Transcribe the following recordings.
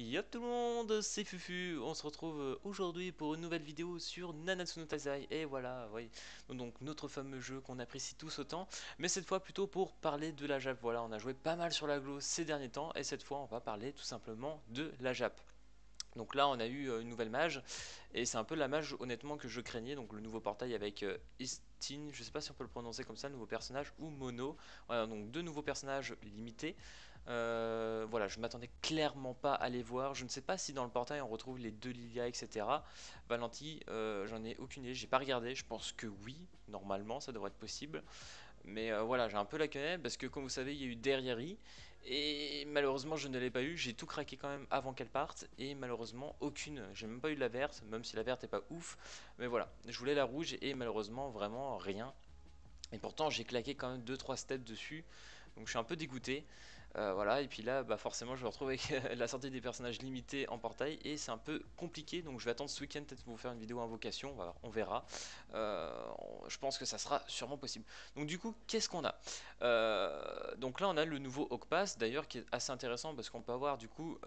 Yo tout le monde, c'est Fufu, on se retrouve aujourd'hui pour une nouvelle vidéo sur Nanatsu no Taizai, et voilà, oui, donc notre fameux jeu qu'on apprécie tous autant, mais cette fois plutôt pour parler de la Jap. Voilà, on a joué pas mal sur la Glo ces derniers temps, et cette fois on va parler tout simplement de la Jap. Donc là on a eu une nouvelle mage, et c'est un peu la mage honnêtement que je craignais, donc le nouveau portail avec Istin, je sais pas si on peut le prononcer comme ça, nouveau personnage, ou Mono, voilà, donc deux nouveaux personnages limités. Voilà, je m'attendais clairement pas à les voir. Je ne sais pas si dans le portail on retrouve les deux Lilia, etc. Valenti, j'en ai aucune idée, j'ai pas regardé. Je pense que oui, normalement, ça devrait être possible. Mais voilà, j'ai un peu la quenelle parce que, comme vous savez, il y a eu Derrieri. Et malheureusement, je ne l'ai pas eu. J'ai tout craqué quand même avant qu'elle parte. Et malheureusement, aucune. J'ai même pas eu la verte, même si la verte est pas ouf. Mais voilà, je voulais la rouge et malheureusement, vraiment rien. Et pourtant, j'ai claqué quand même deux trois steps dessus. Donc je suis un peu dégoûté. Voilà, et puis là, bah forcément, je me retrouve avec la sortie des personnages limités en portail et c'est un peu compliqué. Donc je vais attendre ce week-end peut-être pour vous faire une vidéo invocation. On verra. Je pense que ça sera sûrement possible. Donc du coup, qu'est-ce qu'on a? Donc là, on a le nouveau Hawk Pass d'ailleurs qui est assez intéressant parce qu'on peut avoir du coup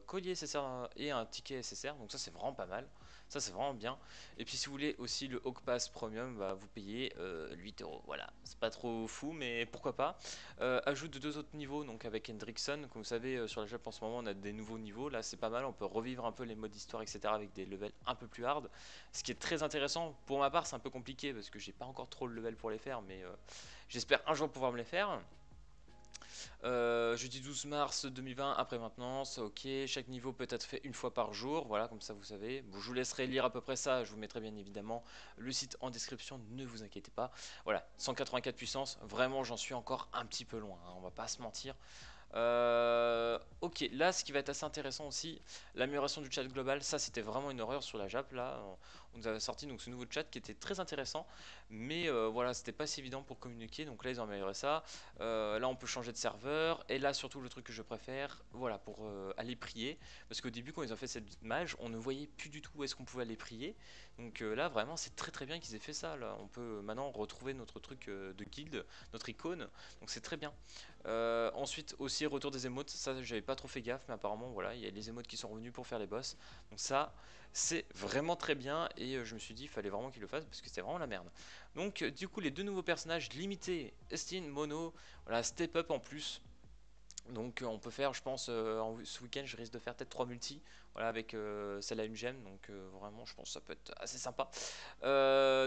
collier SSR et un ticket SSR. Donc ça, c'est vraiment pas mal. Ça, c'est vraiment bien. Et puis si vous voulez aussi le Hawk Pass Premium, bah, vous payez 8 euros. Voilà, c'est pas trop fou, mais pourquoi pas. Ajout de deux autres niveaux, donc avec Hendrickson. Comme vous savez, sur la Jap en ce moment, on a des nouveaux niveaux. Là, c'est pas mal. On peut revivre un peu les modes histoire, etc. avec des levels un peu plus hard. Ce qui est très intéressant. Pour ma part, c'est un peu compliqué parce que j'ai pas encore trop le level pour les faire, mais j'espère un jour pouvoir me les faire. Jeudi 12 mars 2020, après maintenance, ok. Chaque niveau peut être fait une fois par jour, voilà, comme ça vous savez. Bon, je vous laisserai lire à peu près ça, je vous mettrai bien évidemment le site en description, ne vous inquiétez pas. Voilà, 184 puissance, vraiment j'en suis encore un petit peu loin, hein, on va pas se mentir. Ok, là ce qui va être assez intéressant aussi, l'amélioration du chat global, ça c'était vraiment une horreur sur la Jap. Là on nous avait sorti donc ce nouveau chat qui était très intéressant, mais voilà, c'était pas si évident pour communiquer, donc là ils ont amélioré ça. Là on peut changer de serveur, et là surtout le truc que je préfère, voilà, pour aller prier, parce qu'au début quand ils ont fait cette mage, on ne voyait plus du tout où est-ce qu'on pouvait aller prier. Donc là vraiment c'est très très bien qu'ils aient fait ça. Là on peut maintenant retrouver notre truc de guild, notre icône, donc c'est très bien. Ensuite aussi retour des émotes, ça j'avais pas trop fait gaffe, mais apparemment voilà, il y a les émotes qui sont revenus pour faire les boss. Donc ça c'est vraiment très bien, et je me suis dit il fallait vraiment qu'ils le fassent parce que c'était vraiment la merde. Donc du coup les deux nouveaux personnages limités, Estin, Mono, voilà, step up en plus. Donc on peut faire, je pense, ce week-end je risque de faire peut-être 3 multi, voilà, avec celle à une gemme, donc vraiment je pense que ça peut être assez sympa.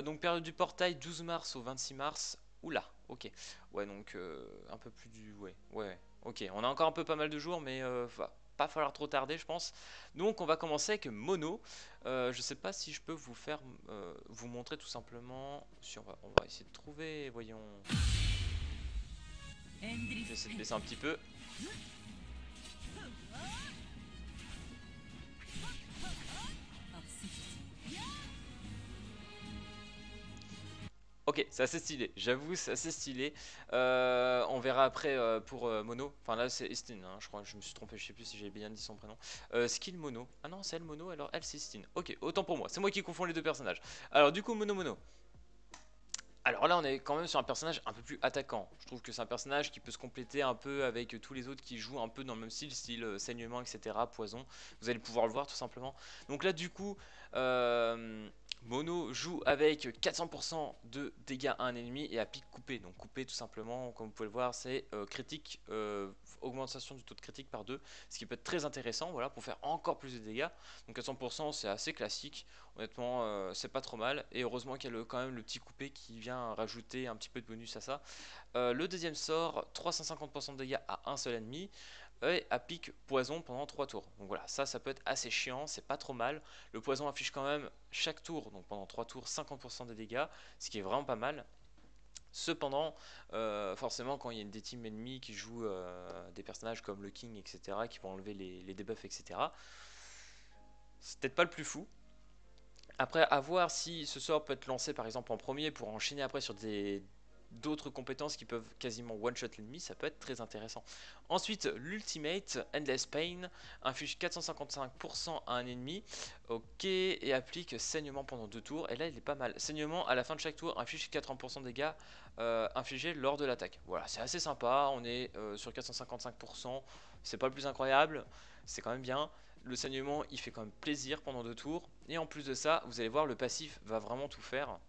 Donc période du portail 12 mars au 26 mars, oula, ok, ouais, donc un peu plus du, ouais, ok, on a encore un peu pas mal de jours, mais va pas falloir trop tarder je pense. Donc on va commencer avec Mono. Je sais pas si je peux vous faire, vous montrer tout simplement, si on va essayer de trouver, voyons, j'essaie de baisser un petit peu. Ok, c'est assez stylé, j'avoue, c'est assez stylé. On verra après pour Mono. Enfin là c'est Estin, hein, je crois, je me suis trompé, je sais plus si j'ai bien dit son prénom. Skill Mono. Ah non, c'est elle Mono, alors elle c'est Estin. Ok, autant pour moi, c'est moi qui confonds les deux personnages. Alors du coup, Mono. Alors là on est quand même sur un personnage un peu plus attaquant. Je trouve que c'est un personnage qui peut se compléter un peu avec tous les autres qui jouent un peu dans le même style saignement, etc., poison. Vous allez pouvoir le voir tout simplement. Donc là du coup, Mono joue avec 400% de dégâts à un ennemi et à pic coupé. Donc coupé tout simplement, comme vous pouvez le voir, c'est critique, augmentation du taux de critique par 2, ce qui peut être très intéressant, voilà, pour faire encore plus de dégâts. Donc 400% c'est assez classique, honnêtement c'est pas trop mal, et heureusement qu'il y a quand même le petit coupé qui vient rajouter un petit peu de bonus à ça. Le deuxième sort, 350% de dégâts à un seul ennemi, et applique poison pendant 3 tours. Donc voilà, ça peut être assez chiant, c'est pas trop mal. Le poison affiche quand même chaque tour, donc pendant 3 tours, 50% des dégâts, ce qui est vraiment pas mal. Cependant, forcément, quand il y a des teams ennemis qui jouent des personnages comme le King, etc., qui vont enlever les debuffs, etc., c'est peut-être pas le plus fou. Après, à voir si ce sort peut être lancé par exemple en premier pour enchaîner après sur d'autres compétences qui peuvent quasiment one-shot l'ennemi, ça peut être très intéressant. Ensuite, l'Ultimate, Endless Pain, inflige 455% à un ennemi, ok, et applique saignement pendant 2 tours, et là il est pas mal. Saignement, à la fin de chaque tour, inflige 80% de dégâts infligés lors de l'attaque. Voilà, c'est assez sympa, on est sur 455%, c'est pas le plus incroyable, c'est quand même bien. Le saignement il fait quand même plaisir pendant 2 tours. Et en plus de ça, vous allez voir, le passif va vraiment tout faire.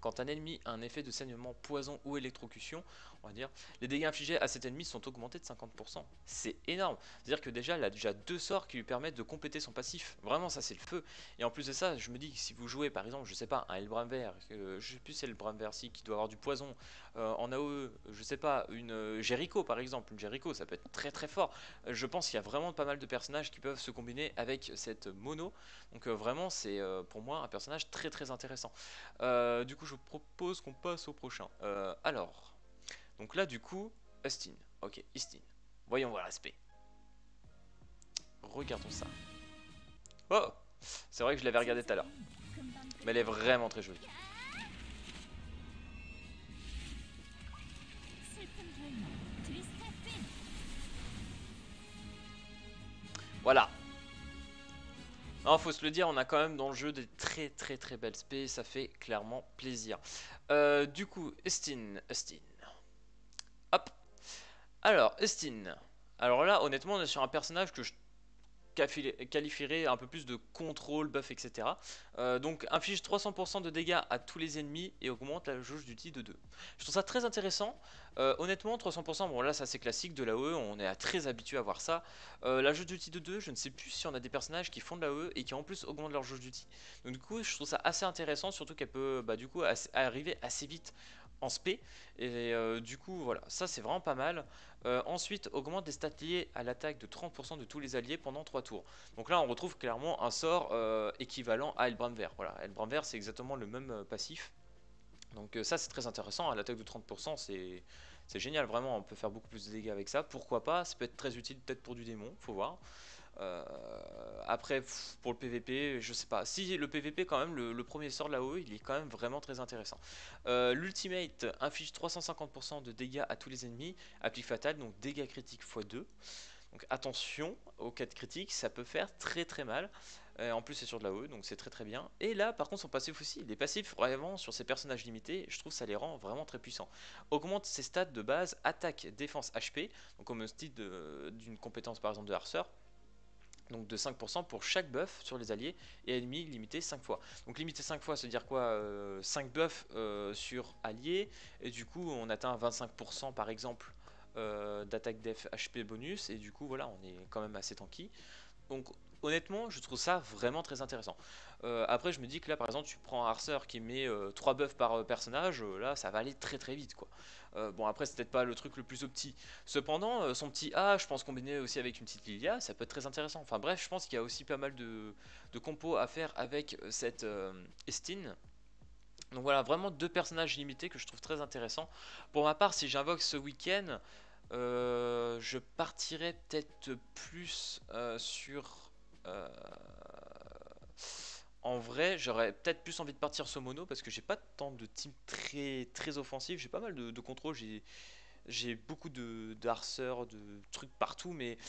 Quand un ennemi a un effet de saignement, poison ou électrocution, on va dire, les dégâts infligés à cet ennemi sont augmentés de 50%. C'est énorme. C'est-à-dire que déjà, il a déjà 2 sorts qui lui permettent de compléter son passif. Vraiment, ça c'est le feu. Et en plus de ça, je me dis que si vous jouez par exemple, je sais pas, un Helbramver, je sais plus si c'est le Bramversi qui doit avoir du poison, en AOE, je sais pas, une Jericho par exemple, une Jericho, ça peut être très très fort. Je pense qu'il y a vraiment pas mal de personnages qui peuvent se combiner avec cette mono. Donc vraiment, c'est pour moi un personnage très très intéressant. Du coup, je propose qu'on passe au prochain. Alors, donc là, du coup, Austin. Ok, Austin. Voyons voir l'aspect. Regardons ça. Oh, c'est vrai que je l'avais regardé tout à l'heure. Mais elle est vraiment très jolie. Voilà. Non, faut se le dire, on a quand même dans le jeu des très très très belles spé, ça fait clairement plaisir. Du coup, Austin. Hop. Alors, Austin. Alors là, honnêtement, on est sur un personnage que je qualifierait un peu plus de contrôle, buff, etc. Donc inflige 300% de dégâts à tous les ennemis et augmente la jauge d'ulti de 2. Je trouve ça très intéressant. Honnêtement, 300%, bon là ça c'est classique de l'AOE, on est très habitué à voir ça. La jauge d'ulti de 2, je ne sais plus si on a des personnages qui font de l'AOE et qui en plus augmentent leur jauge d'ulti. Donc du coup je trouve ça assez intéressant, surtout qu'elle peut du coup arriver assez vite en spé. Et du coup voilà, ça c'est vraiment pas mal. Ensuite, augmente des stats liés à l'attaque de 30% de tous les alliés pendant 3 tours. Donc là, on retrouve clairement un sort équivalent à Helbramver. Voilà, Helbramver, c'est exactement le même passif. Donc ça, c'est très intéressant. À l'attaque de 30%, c'est génial, vraiment. On peut faire beaucoup plus de dégâts avec ça. Pourquoi pas? Ça peut être très utile, peut-être pour du démon, faut voir. Après, pour le PVP, je sais pas. Si le PVP, quand même, le premier sort de la OE, il est quand même vraiment très intéressant. L'ultimate inflige 350% de dégâts à tous les ennemis, applique fatal, donc dégâts critiques x2. Donc attention aux cas de critique, ça peut faire très très mal. En plus c'est sur de la OE, donc c'est très très bien. Et là par contre son passif aussi, les passifs vraiment sur ces personnages limités, je trouve ça les rend vraiment très puissants. Augmente ses stats de base, attaque, défense, HP, donc comme un style d'une compétence par exemple de harceur. Donc de 5% pour chaque buff sur les alliés et ennemis limité 5 fois. Donc limité 5 fois, ça veut dire quoi 5 buffs sur alliés, et du coup on atteint 25% par exemple d'attaque def HP bonus, et du coup voilà, on est quand même assez tanky. Donc honnêtement, je trouve ça vraiment très intéressant. Après, je me dis que là, par exemple, tu prends un harceur qui met 3 buffs par personnage, là, ça va aller très très vite, quoi. Bon, après, c'est peut-être pas le truc le plus opti. Cependant, son petit A, je pense combiner aussi avec une petite Lilia, ça peut être très intéressant. Enfin bref, je pense qu'il y a aussi pas mal de compos à faire avec cette Estine. Donc voilà, vraiment 2 personnages limités que je trouve très intéressants. Pour ma part, si j'invoque ce week-end, je partirais peut-être plus sur... En vrai, j'aurais peut-être plus envie de partir sur mono parce que j'ai pas tant de team très, très offensif. J'ai pas mal de contrôle, j'ai beaucoup de harceurs, de trucs partout, mais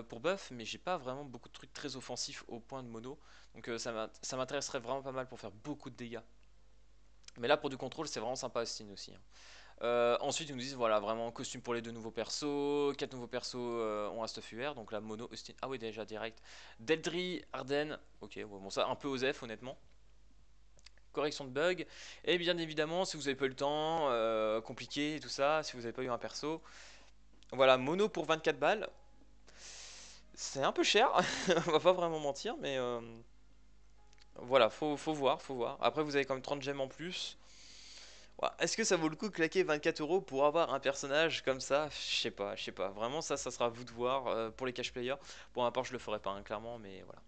pour buff, mais j'ai pas vraiment beaucoup de trucs très offensifs au point de mono. Donc ça m'intéresserait vraiment pas mal pour faire beaucoup de dégâts. Mais là, pour du contrôle, c'est vraiment sympa Austin aussi, hein. Ensuite, ils nous disent voilà, vraiment costume pour les 2 nouveaux persos. 4 nouveaux persos ont un stuff UR. Donc la mono, Austin. Ah oui, déjà direct. Deldry, Arden. Ok, bon, ça un peu osef, honnêtement. Correction de bug. Et bien évidemment, si vous avez pas eu le temps, compliqué et tout ça, si vous avez pas eu un perso. Voilà, mono pour 24 balles. C'est un peu cher, on va pas vraiment mentir, mais voilà, faut voir, faut voir. Après, vous avez quand même 30 gemmes en plus. Ouais, est-ce que ça vaut le coup de claquer 24 € pour avoir un personnage comme ça? Je sais pas, je sais pas. Vraiment, ça sera à vous de voir pour les cash players. Pour ma part, je le ferai pas, hein, clairement, mais voilà.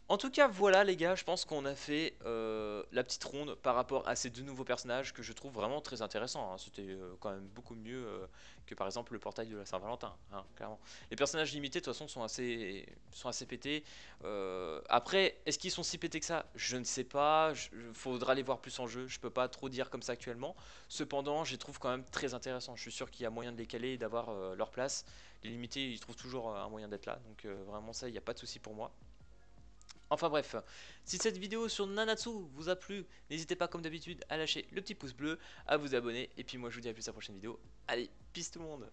En tout cas, voilà les gars, je pense qu'on a fait la petite ronde par rapport à ces 2 nouveaux personnages que je trouve vraiment très intéressants, hein. C'était quand même beaucoup mieux que par exemple le portail de la Saint-Valentin, hein, clairement. Les personnages limités de toute façon sont assez pétés. Après, est-ce qu'ils sont si pétés que ça? Je ne sais pas, faudra les voir plus en jeu, je peux pas trop dire comme ça actuellement. Cependant, je les trouve quand même très intéressants, je suis sûr qu'il y a moyen de les caler et d'avoir leur place. Les limités, ils trouvent toujours un moyen d'être là, donc vraiment ça, il n'y a pas de souci pour moi. Enfin bref, si cette vidéo sur Nanatsu vous a plu, n'hésitez pas comme d'habitude à lâcher le petit pouce bleu, à vous abonner, et puis moi je vous dis à plus à la prochaine vidéo. Allez, peace tout le monde!